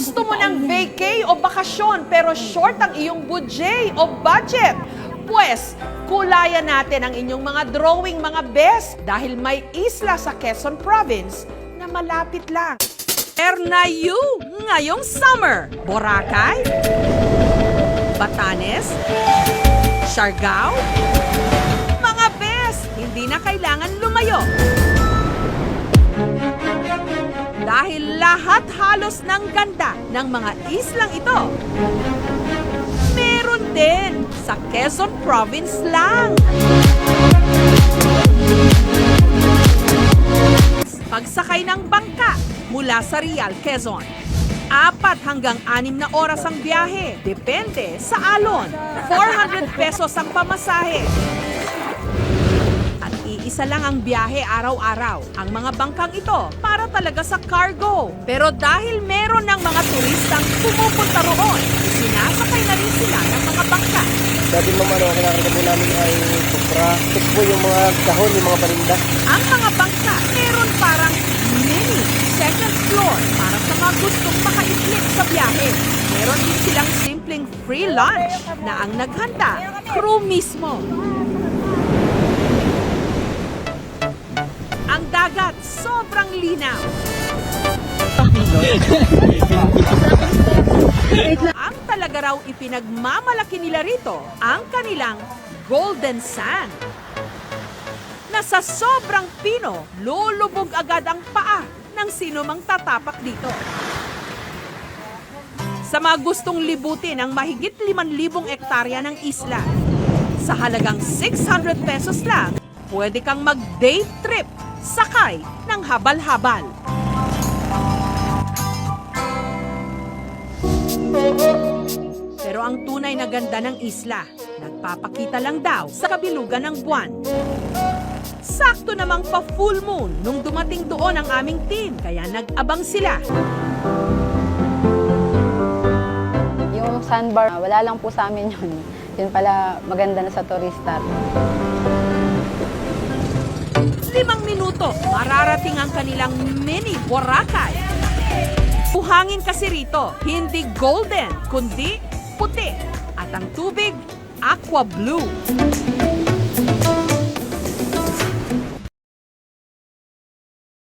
Gusto mo ng vacay o bakasyon pero short ang iyong budget? Pwes, kulayan natin ang inyong mga drawing mga best dahil may isla sa Quezon Province na malapit lang. Ernayu ngayong summer. Boracay, Batanes, Siargao. Mga best, hindi na kailangan lumayo. Dahil lahat halos ng ganda ng mga islang ito, meron din sa Quezon Province lang. Pagsakay ng bangka mula sa Real, Quezon, 4 hanggang 6 na oras ang biyahe. Depende sa alon. 400 pesos ang pamasahe. At iisa lang ang biyahe araw-araw. Ang mga bangkang ito para talaga sa cargo. Pero dahil meron ng mga turistang pumupunta roon, sinasakay na rin sila ng mga bangka. Dati naman kinakarga po namin ay supra. Ito po yung mga kahon, yung mga paninda. Ang mga bangka meron parang mini second floor para sa mga gustong makaidlip sa biyahe. Meron din silang simpleng free lunch na ang naghanda, crew mismo. Ang dagat sobrang linaw. Ang talaga raw ipinagmamalaki nila rito ang kanilang golden sand. Na sa sobrang pino, lulubog agad ang paa ng sino mang tatapak dito. Sa mga gustong libutin ang mahigit 5,000 hektarya ng isla, sa halagang 600 pesos lang, pwede kang mag-day trip sakay ng habal-habal. Pero ang tunay na ganda ng isla, nagpapakita lang daw sa kabilugan ng buwan. Sakto namang pa-full moon nung dumating doon ang aming team, kaya nag-abang sila. Yung sandbar, wala lang po sa amin yun. Yun pala maganda na sa turista. 5 minuto, mararating ang kanilang mini Boracay. Buhangin kasi rito, hindi golden, kundi puti. At ang tubig, aqua blue.